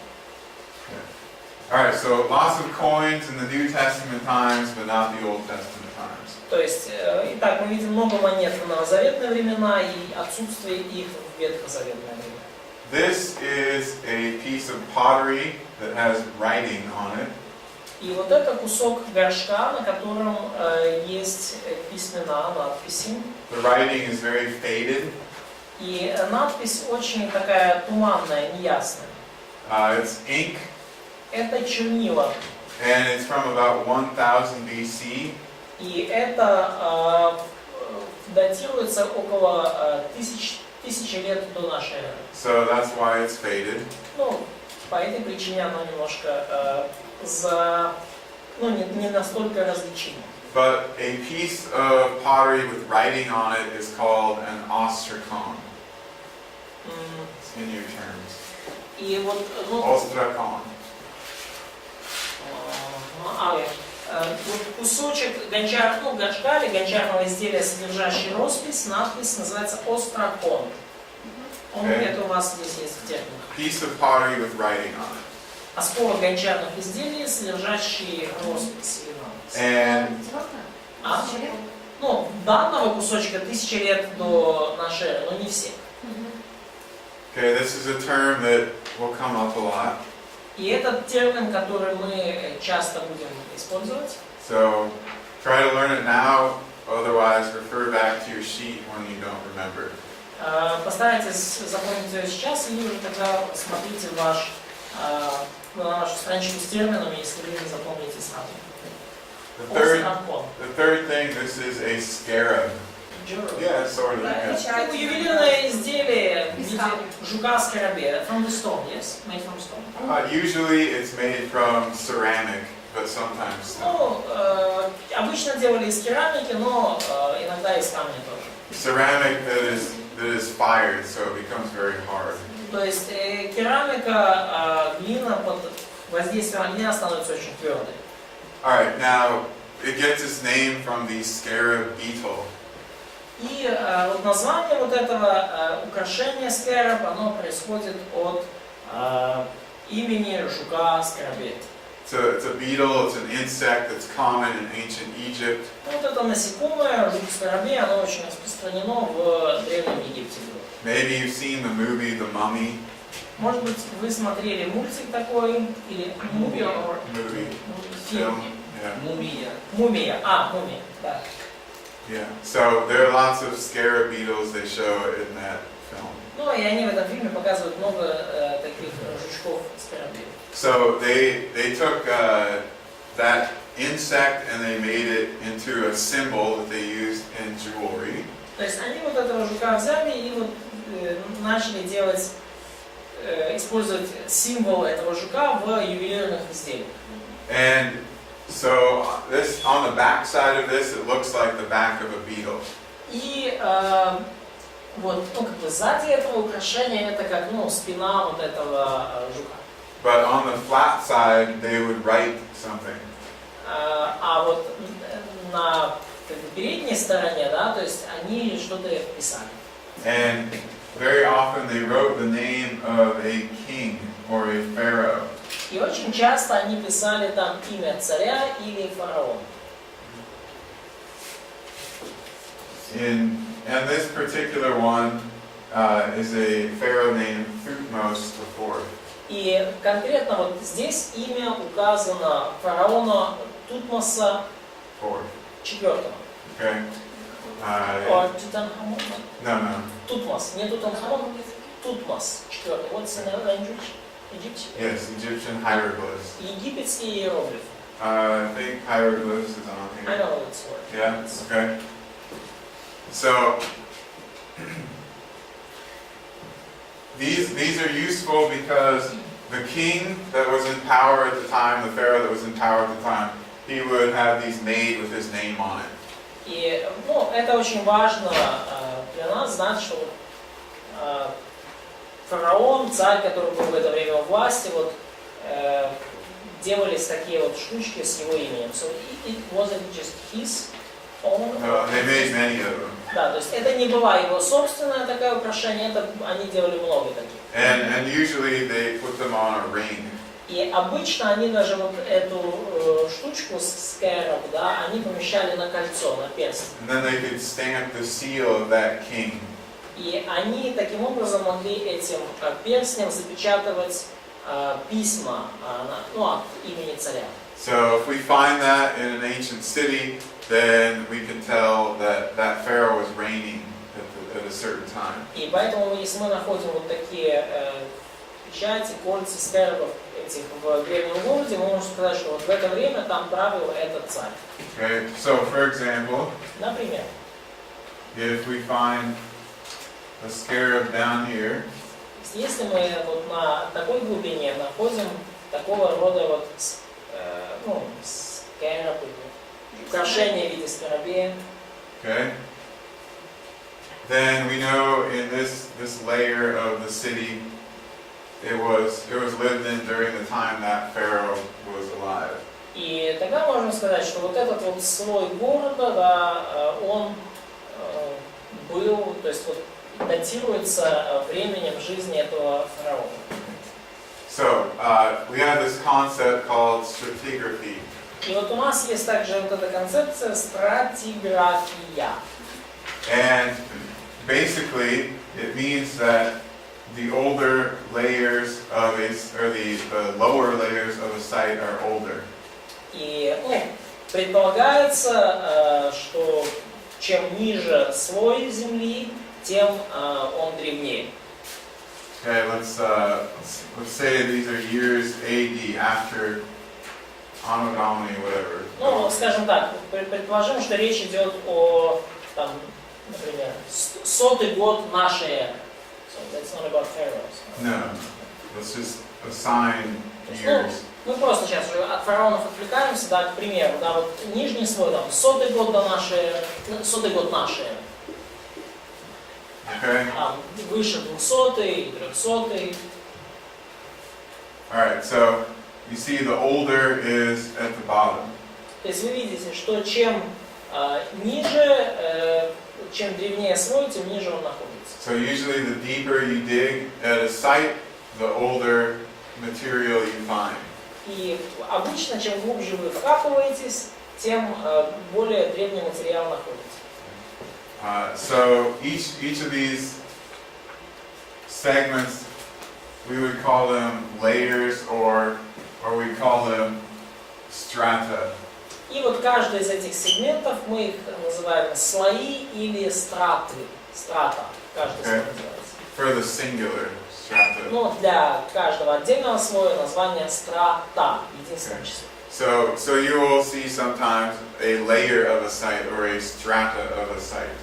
Alright, so lots of coins in the New Testament times, but not the Old Testament times. То есть, итак, мы видим много монет в новозаветные времена и отсутствие их в ветхозаветное время. This is a piece of pottery that has writing on it. И вот это кусок горшка, на котором есть письмена, надписи. The writing is very faded. И надпись очень такая туманная, неясная. It's ink, Это чернила. and it's from about 1000 BC. И это датируется около тысячи лет до нашей эры. So that's why it's faded. Ну, по этой причине оно немножко не настолько различимо. But a piece of pottery with writing on it is called an ostracon. It's in your terms. И вот, Ostracon. вот кусочек горшка или гончарного изделия, содержащий роспись, надпись называется остракон. Это у вас здесь есть в терминах. Piece of pottery with writing on it. Осколок гончарных изделий, содержащий роспись или надпись. And Данного кусочка 1000 лет до нашей эры, но не все. okay, this is a term that will come up a lot. И этот термин, который мы часто будем использовать. So try to learn it now, otherwise refer back to your sheet when you don't remember. Постарайтесь запомнить ее сейчас, или уже тогда смотрите на нашу страничку с терминами, если вы не запомните сразу. The third thing, this is a scarab. Yeah, sort of. Yeah. Это ювелирное изделие в виде жука-скоробея. From the stone, yes? Made from stone. Usually it's made from ceramic, but sometimes stone. Обычно делали из керамики, но иногда из камня тоже. Ceramic that is fired, so it becomes very hard. То есть керамика, глина под воздействием огня становится очень твердой. All right, now it gets its name from the scarab beetle. И вот название вот этого украшения скараб, оно происходит от имени жука-скоробея. It's a beetle, it's an insect that's common in ancient Egypt. Вот это насекомое, жук-скоробей, оно очень распространено в Древнем Египте. Maybe you've seen the movie The Mummy. Может быть, вы смотрели мультик такой, или мумия, Movie. фильм. Film. Yeah. Мумия, мумия, да. Yeah. So there are lots of scarab beetles they show in that film. Ну, и они в этом фильме показывают много таких жучков-скоробеев. So they took that insect and they made it into a symbol that they used in jewelry. То есть они вот этого жука взяли и вот начали использовать символ этого жука в ювелирных изделиях. And so this on the back side of this, it looks like the back of a beetle. И вот, сзади этого украшения это как, спина вот этого жука. But on the flat side, they would write something. А вот на передней стороне, да, то есть они что-то писали. And very often they wrote the name of a king or a pharaoh. И очень часто они писали там имя царя или фараона. And this particular one, is a pharaoh named Thutmose IV. И конкретно вот здесь имя указано фараона Тутмоса Fourth. IV. Okay. Or Тутанхамон? No. Тутмос, не Тутанхамон, Тутмос IV. What's in the language? Egypt? Yes, Egyptian hieroglyphs. Египетский иероглиф. I think hieroglyphs is on I here. know it's word. Yeah. Okay. So these are useful because the king that was in power at the time, the pharaoh that was in power at the time, he would have these made with his name on it. И это очень важно для нас знать, что фараон, царь, который был в это время у власти, вот делались такие вот штучки с его именем. So it wasn't just his own. They made many of them. Да, то есть это не была его собственная такая украшение, это они делали много таких. And usually they put them on a ring. И обычно они даже вот эту штучку с скэроб, да, они помещали на кольцо, на перстень. And then they could stamp the seal of that king. И они таким образом могли этим перстнем запечатывать письма от имени царя. So if we find that in an ancient city, then we can tell that that pharaoh was reigning at a certain time. И поэтому, если мы находим вот такие печати, кольца, скэрбов этих в древнем городе, мы можем сказать, что вот в это время там правил этот царь. Okay, so for example, Например, if we find a scarab down here, если мы вот на такой глубине находим такого рода вот скэрб, украшение в виде скоробея, okay, then we know in this layer of the city, it was lived in during the time that pharaoh was alive. и тогда можно сказать, что вот этот вот слой города, да, он был, то есть вот датируется временем жизни этого фараона. So we have this concept called stratigraphy. И вот у нас есть также вот эта концепция стратиграфия. And basically, it means that the older layers of the lower layers of a site are older. И предполагается, что чем ниже слой земли, тем он древнее. Okay, let's say these are years AD, after Anno Domini, whatever. Ну, скажем так, предположим, что речь идет о, там, например, 100-й год нашей эры. So that's not about pharaohs. No, let's just assign years. Мы просто сейчас уже от фараонов отвлекаемся, да, к примеру, да, вот нижний слой, там, 100-й год до нашей эры, 100-й год нашей эры. Okay. Выше 200-й, 300-й. Alright, so you see the older is at the bottom. То есть вы видите, что чем ниже, чем древнее слой, тем ниже он находится. So usually the deeper you dig at a site, the older material you find. И обычно, чем глубже вы вкапываетесь, тем более древний материал находится. So each of these segments, we would call them layers or we call them strata. И вот каждый из этих сегментов мы их называем слои или страты. Страта. Каждый слой называется. For the singular strata. Но для каждого отдельного слоя название страта. Единственное число. So you will see sometimes a layer of a site or a strata of a site.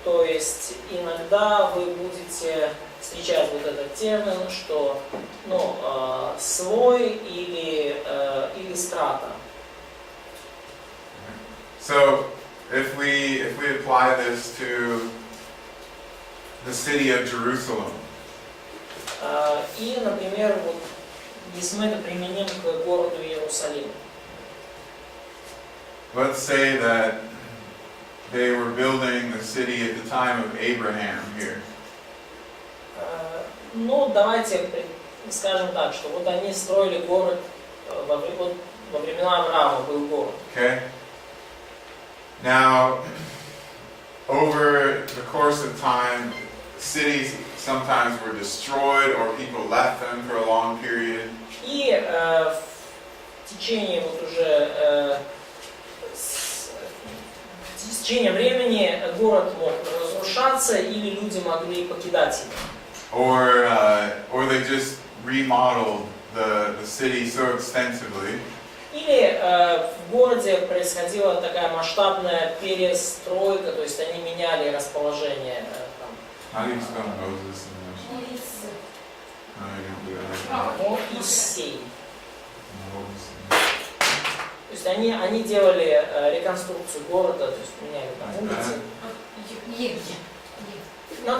То есть иногда вы будете встречать вот этот термин, что слой или страта. So if we apply this to the city of Jerusalem, И, например, вот, если мы это применим к городу Иерусалим. let's say that they were building the city at the time of Abraham here. Ну, давайте скажем так, что вот они строили город, во времена Авраама был город. Okay? Now, over the course of time, cities sometimes were destroyed or people left them for a long period. И в течение вот уже с течением времени город мог разрушаться или люди могли покидать его. Or they just remodeled the city so extensively Или в городе происходила такая масштабная перестройка, то есть они меняли расположение там. How do you spell Moses in English? No, you don't do that. Моисей. Moses. То есть они делали реконструкцию города, то есть меняли там улицы. No,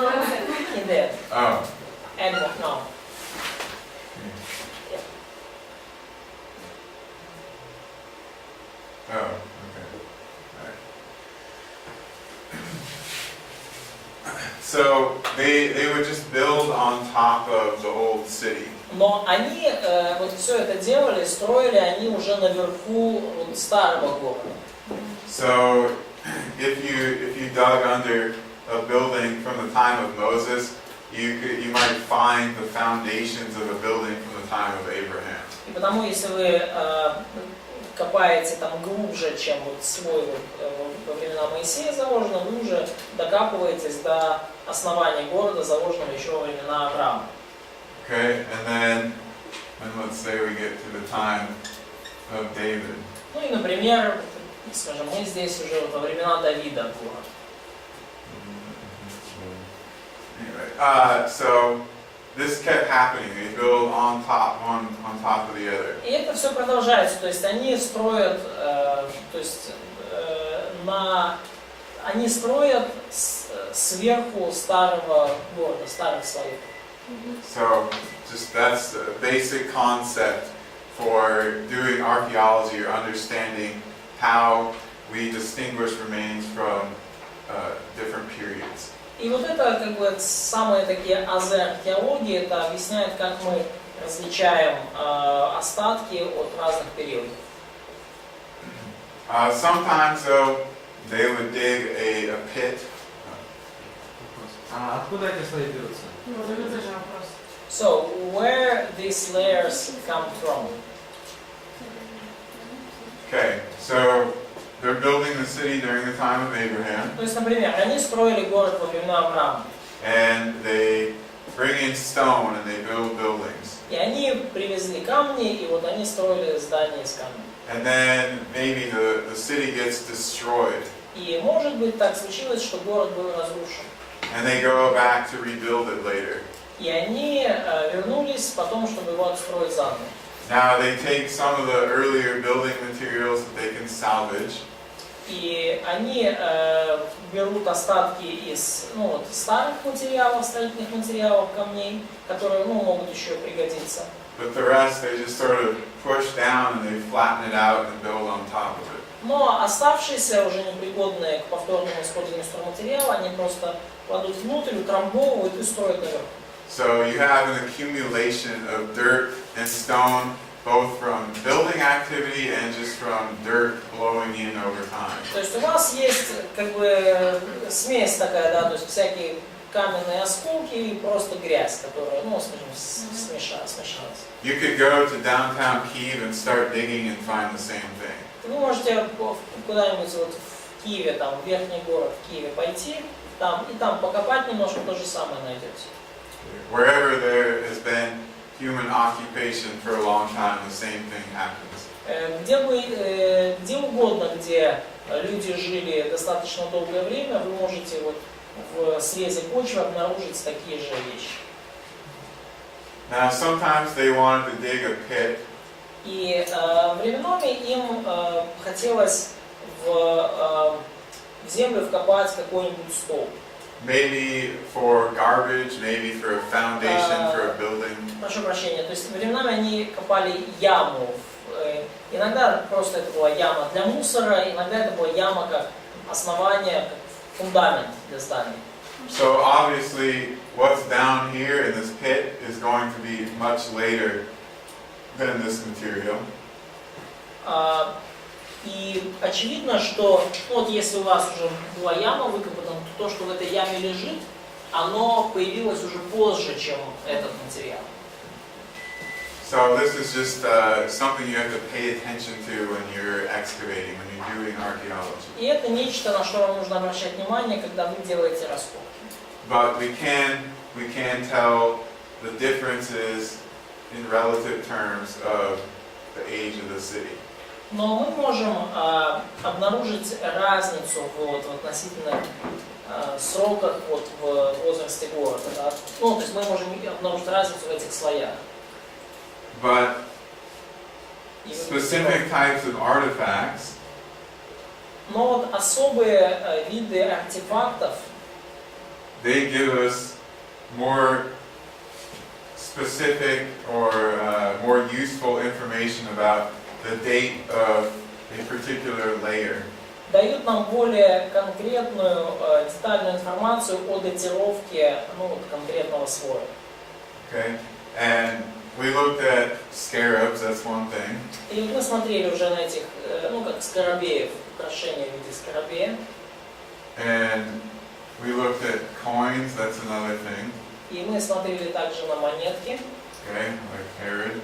in there. Oh. And no. Oh, okay. Alright. So they would just build on top of the old city. Но они вот все это делали, строили они уже наверху вот старого города. So if you dug under a building from the time of Moses, you might find the foundations of a building from the time of Abraham. И потому если вы копаете там глубже, чем вот свой во времена Моисея заложено, вы уже докапываетесь до основания города, заложенного еще во времена Авраама. Okay, and let's say we get to the time of David. Ну и, например, скажем, мы здесь уже вот во времена Давида город. Anyway, so this kept happening. They build on top, one on top of the other. И это все продолжается, то есть они строят, они строят сверху старого города, старых слоев. So just that's a basic concept for doing archaeology or understanding how we distinguish remains from different periods. И вот это как бы самые такие азы археологии, это объясняет, как мы различаем остатки от разных периодов. Sometimes though they would dig a pit. А откуда эти слои берутся? Вот это же вопрос. So, where these layers come from? Okay, so they're building the city during the time of Abraham, То есть, например, они строили город во времена Авраама, and they bring in stone and they build buildings. и они привезли камни, и вот они строили здания из камня. And then maybe the city gets destroyed, И может быть так случилось, что город был разрушен. and they go back to rebuild it later. И они вернулись потом, чтобы его отстроить заново. Now they take some of the earlier building materials that they can salvage, И они берут остатки из старых материалов, строительных материалов, камней, которые могут еще пригодиться. but the rest they just sort of push down and they flatten it out and build on top of it. Но оставшиеся, уже непригодные к повторному использованию стройматериала, они просто кладут внутрь, утрамбовывают и строят наверху. So you have an accumulation of dirt and stone, both from building activity and just from dirt blowing in over time. То есть у вас есть как бы смесь такая, да, то есть всякие каменные осколки и просто грязь, которая, скажем, смешалась. You could go to downtown Kiev and start digging and find the same thing. Вы можете куда-нибудь вот в Киеве, там, в верхний город в Киеве пойти, и там покопать немножко, то же самое найдете. Wherever there has been human occupation for a long time, the same thing happens. Где угодно, где люди жили достаточно долгое время, вы можете вот в срезе почвы обнаружить такие же вещи. Now, sometimes they wanted to dig a pit, И временами им хотелось в землю вкопать какой-нибудь столб. maybe for garbage, maybe for a foundation for a building. Прошу прощения, то есть временами они копали яму. Иногда просто это была яма для мусора, иногда это была яма как основание, как фундамент для здания. So obviously, what's down here in this pit is going to be much later than this material. И очевидно, что вот если у вас уже была яма выкопана, то, что в этой яме лежит, оно появилось уже позже, чем этот материал. So this is just something you have to pay attention to when you're excavating, when you're doing archaeology. И это нечто, на что вам нужно обращать внимание, когда вы делаете раскопки. But we can tell the differences in relative terms of the age of the city. Но мы можем обнаружить разницу в относительных сроках в возрасте города. Да? Ну, то есть мы можем обнаружить разницу в этих слоях. But specific types of artifacts, Но вот особые виды артефактов, they give us more specific or more useful information about the date of a particular layer. дают нам более конкретную, детальную информацию о датировке конкретного слоя. Okay? And we looked at scarabs, that's one thing. И мы смотрели уже на этих, как скоробеев, украшения в виде скоробея. And we looked at coins, that's another thing. И мы смотрели также на монетки, Okay? Like Herod,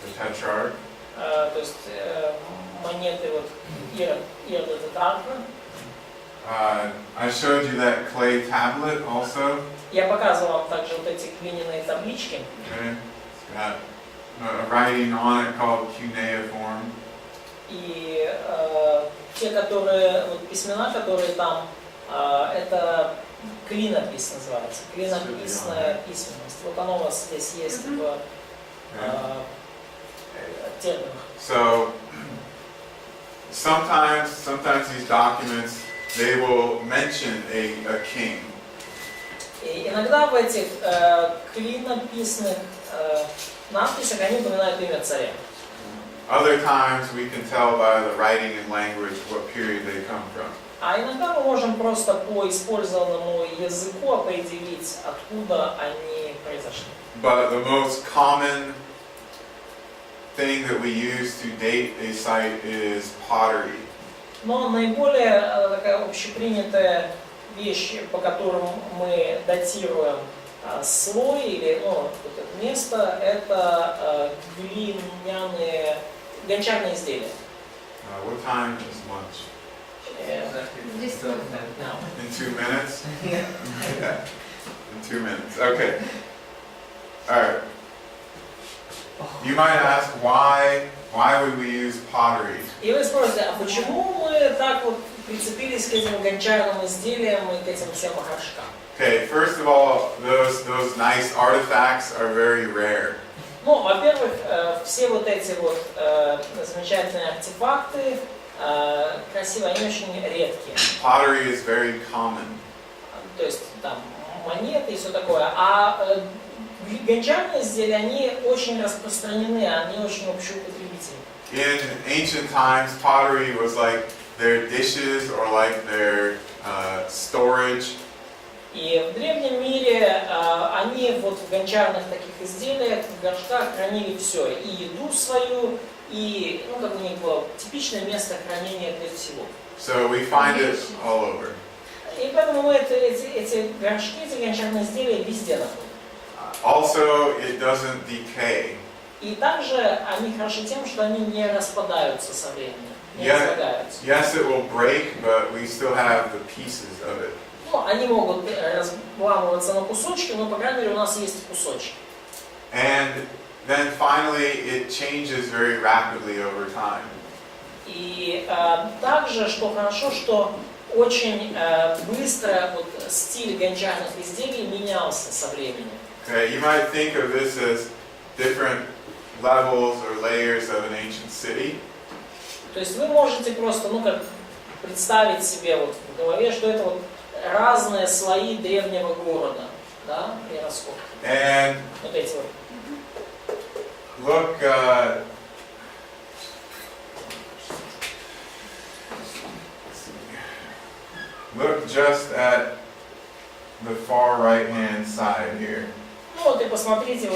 the Tetrarch. то есть монеты Ирода Тетрарха. I showed you that clay tablet also. Я показывал вам также вот эти глиняные таблички. Okay? It's got a writing on it called cuneiform. И те, которые, письмена, которые там, это клинопись называется, клинописная письменность. Вот оно у вас здесь есть в терминах. So sometimes these documents, they will mention a king. И иногда в этих клинописных надписях они упоминают имя царя. Other times we can tell by the writing and language what period they come from. А иногда мы можем просто по использованному языку определить, откуда они произошли. But the most common thing that we use to date a site is pottery. Но наиболее такая общепринятая вещь, по которым мы датируем слой или это место, это гончарные изделия. What time is lunch? Здесь In 2 minutes? Yeah. In 2 minutes. Okay. All right. You might ask why would we use pottery? И вы спросите, а почему мы так прицепились к этим гончарным изделиям и к этим всем горшкам? Okay, first of all, those nice artifacts are very rare. Ну, во-первых, все эти замечательные артефакты, красивые, они очень редкие. Pottery is very common. То есть там монеты и все такое. А гончарные изделия, они очень распространены, они очень общеупотребительны. In ancient times, pottery was like their dishes or like their storage. И в древнем мире они в гончарных таких изделиях, в горшках хранили все. И еду свою, и у них было типичное место хранения для всего. So we find it all over. И поэтому мы эти горшки, эти гончарные изделия везде находим. Also, it doesn't decay. И также они хороши тем, что они не распадаются со временем, не разлагаются. Yes, it will break, but we still have the pieces of it. Они могут разламываться на кусочки, но, по крайней мере, у нас есть кусочки. And then finally, it changes very rapidly over time. И также, что хорошо, что очень быстро стиль гончарных изделий менялся со временем. Okay, you might think of this as different levels or layers of an ancient city. То есть вы можете просто, представить себе в голове, что это разные слои древнего города, да, при раскопке. And Эти look, look just at the far right-hand side here. и посмотрите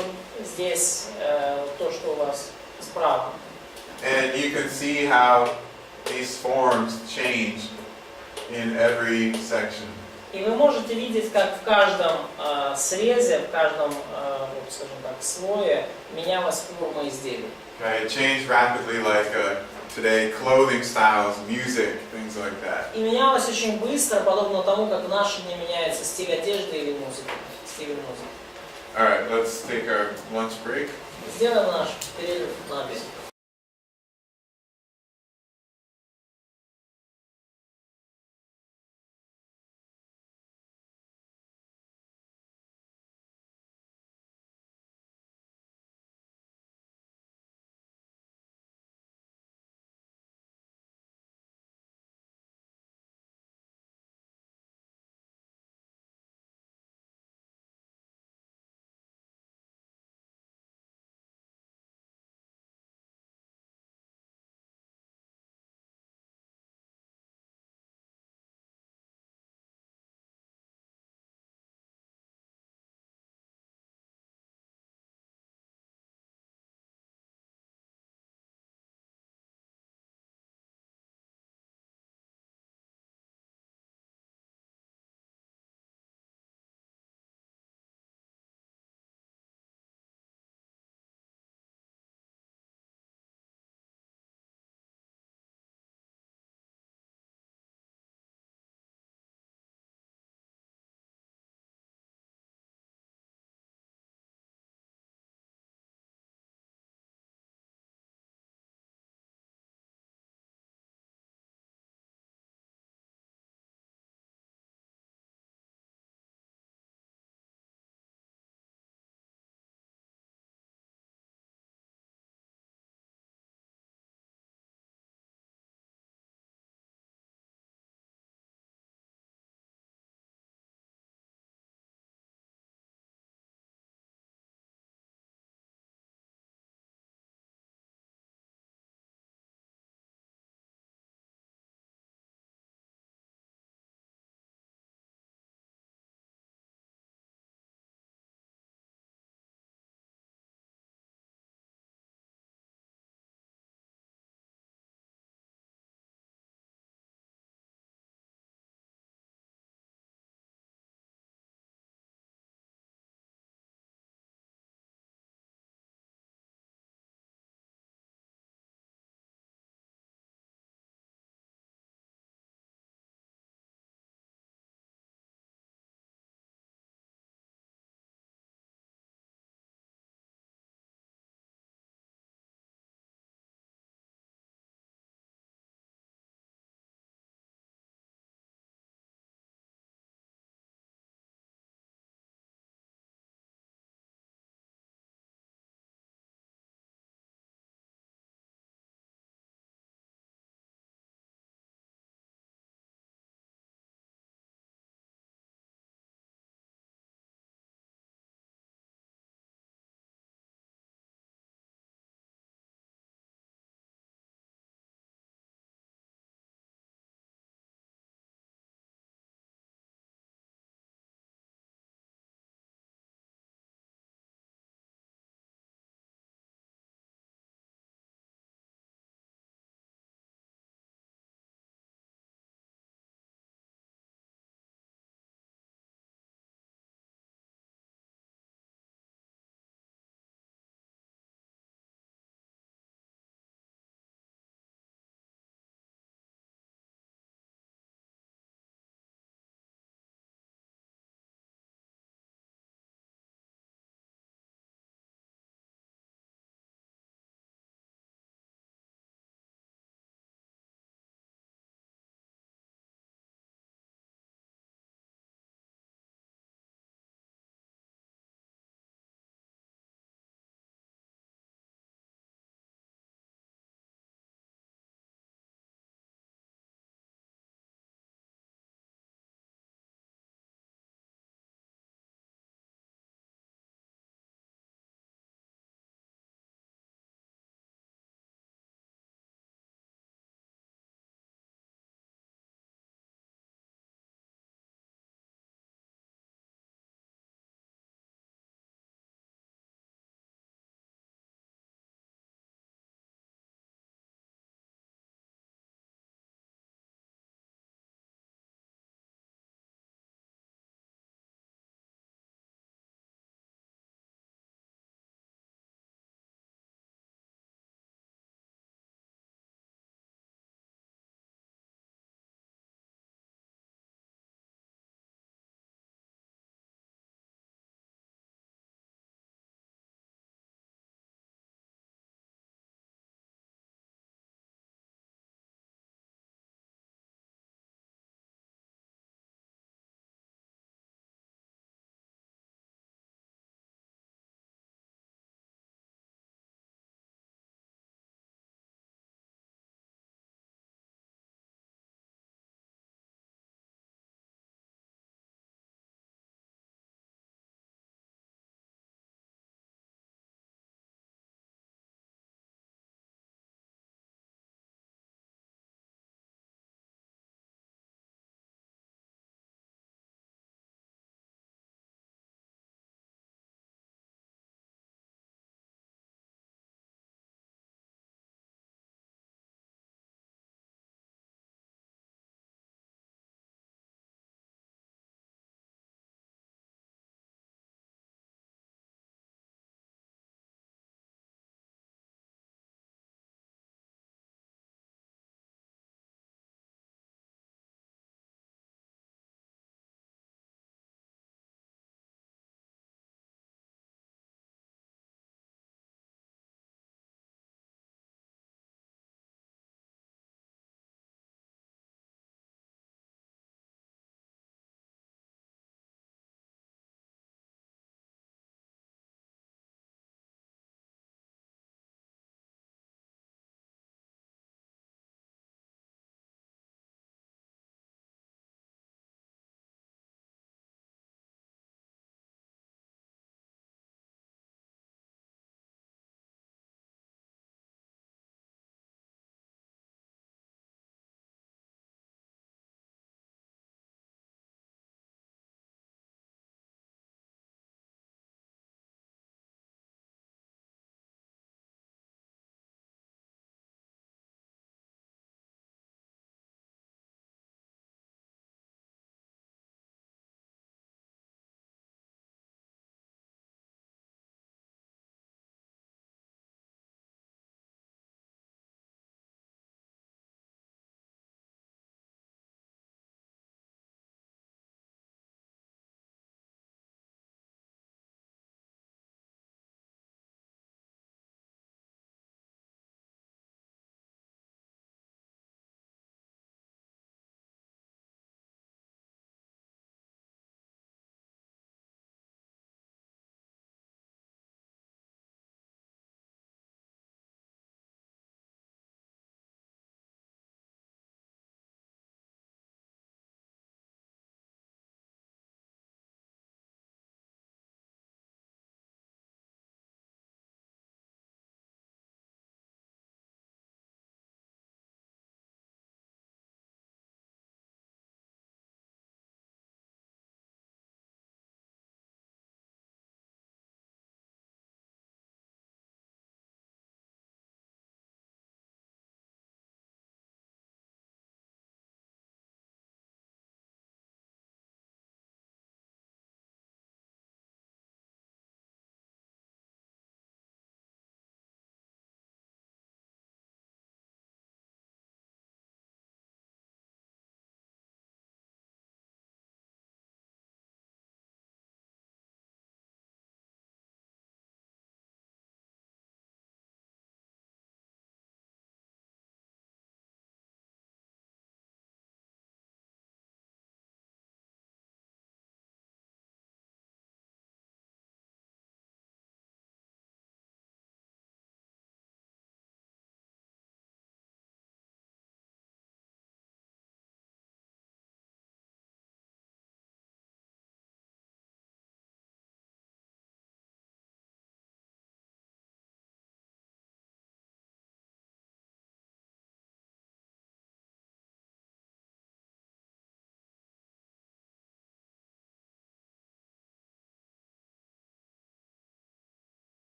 здесь то, что у вас справа. And you can see how these forms change in every section. И вы можете видеть, как в каждом срезе, в каждом, вот, скажем так, слое менялась форма изделия. Okay, it changed rapidly, like today, clothing styles, music, things like that. И менялось очень быстро, подобно тому, как в наши дни меняется стиль одежды или музыка. Стиль музыки. All right, let's take our lunch break. Сделаем наш перерыв на обед.